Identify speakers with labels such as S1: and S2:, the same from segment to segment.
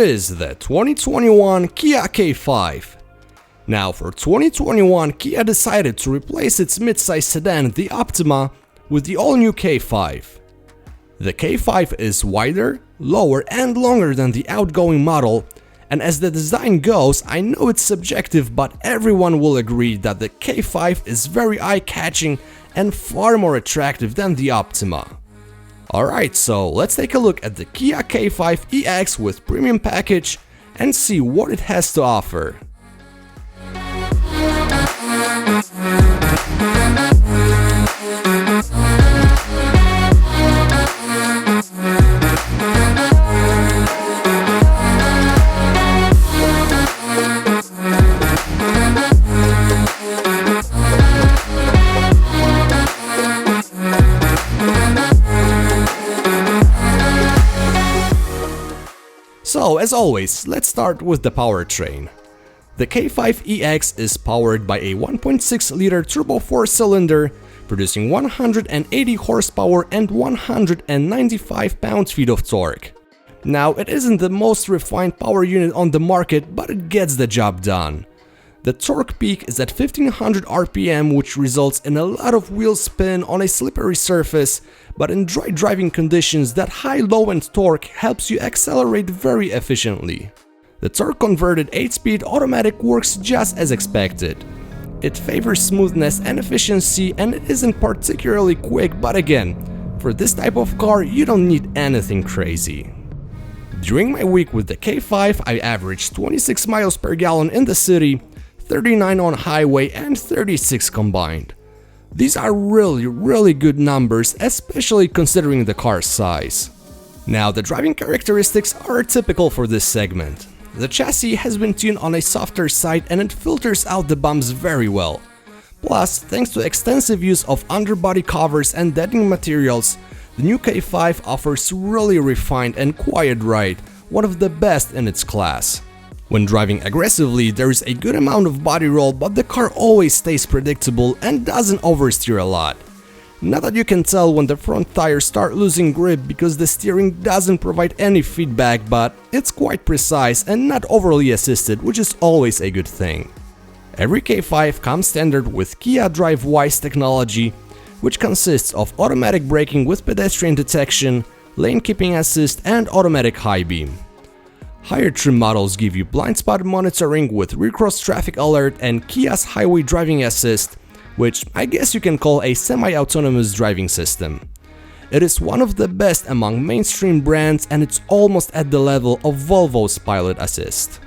S1: is, the 2021 Kia K5. Now for 2021, Kia decided to replace its midsize sedan, the Optima, with the all-new K5. The K5 is wider, lower and longer than the outgoing model, and as the design goes, I know it's subjective, but everyone will agree that the K5 is very eye-catching and far more attractive than the Optima. Alright, so let's take a look at the Kia K5 EX with premium package and see what it has to offer. So, as always, let's start with the powertrain. The K5 EX is powered by a 1.6-liter turbo 4-cylinder, producing 180 horsepower and 195 pound-feet of torque. Now, it isn't the most refined power unit on the market, but it gets the job done. The torque peak is at 1500 RPM, which results in a lot of wheel spin on a slippery surface, but in dry driving conditions, that high low-end torque helps you accelerate very efficiently. The torque-converted 8-speed automatic works just as expected. It favors smoothness and efficiency, and it isn't particularly quick, but again, for this type of car, you don't need anything crazy. During my week with the K5, I averaged 26 miles per gallon in the city, 39 on highway and 36 combined. These are really good numbers, especially considering the car's size. Now, the driving characteristics are typical for this segment. The chassis has been tuned on a softer side and it filters out the bumps very well. Plus, thanks to extensive use of underbody covers and deadening materials, the new K5 offers really refined and quiet ride, one of the best in its class. When driving aggressively, there is a good amount of body roll, but the car always stays predictable and doesn't oversteer a lot. Not that you can tell when the front tires start losing grip because the steering doesn't provide any feedback, but it's quite precise and not overly assisted, which is always a good thing. Every K5 comes standard with Kia DriveWise technology, which consists of automatic braking with pedestrian detection, lane keeping assist and automatic high beam. Higher trim models give you blind spot monitoring with rear cross traffic alert and Kia's highway driving assist, which I guess you can call a semi-autonomous driving system. It is one of the best among mainstream brands and it's almost at the level of Volvo's Pilot Assist.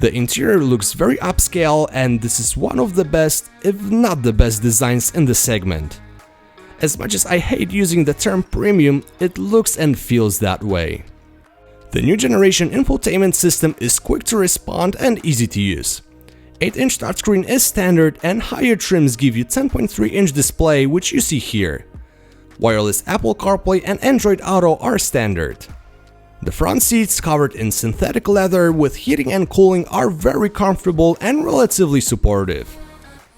S1: The interior looks very upscale and this is one of the best, if not the best designs in the segment. As much as I hate using the term premium, it looks and feels that way. The new generation infotainment system is quick to respond and easy to use. 8-inch touchscreen is standard and higher trims give you 10.3-inch display, which you see here. Wireless Apple CarPlay and Android Auto are standard. The front seats, covered in synthetic leather with heating and cooling, are very comfortable and relatively supportive.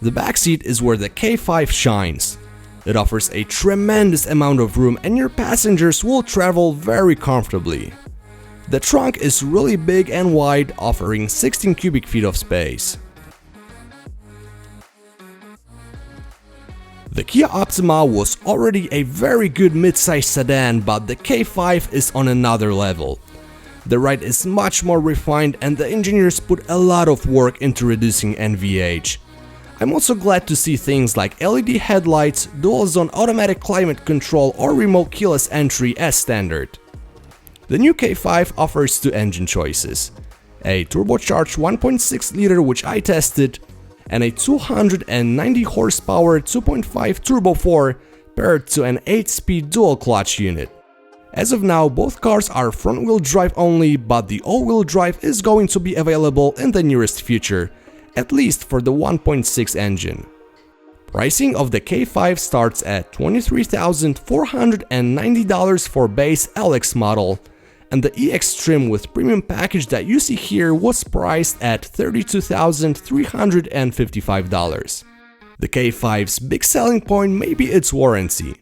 S1: The back seat is where the K5 shines. It offers a tremendous amount of room and your passengers will travel very comfortably. The trunk is really big and wide, offering 16 cubic feet of space. The Kia Optima was already a very good midsize sedan, but the K5 is on another level. The ride is much more refined and the engineers put a lot of work into reducing NVH. I'm also glad to see things like LED headlights, dual-zone automatic climate control or remote keyless entry as standard. The new K5 offers two engine choices, a turbocharged 1.6-liter which I tested, and a 290 horsepower 2.5 Turbo 4 paired to an 8-speed dual-clutch unit. As of now, both cars are front-wheel drive only, but the all-wheel drive is going to be available in the nearest future, at least for the 1.6 engine. Pricing of the K5 starts at $23,490 for base LX model, and the EX trim with premium package that you see here was priced at $32,355. The K5's big selling point may be its warranty.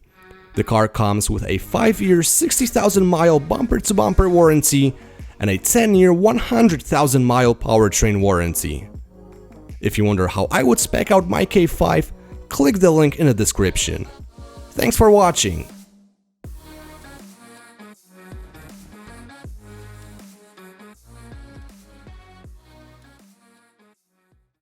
S1: The car comes with a 5-year 60,000-mile bumper-to-bumper warranty and a 10-year 100,000-mile powertrain warranty. If you wonder how I would spec out my K5, click the link in the description. Thanks for watching.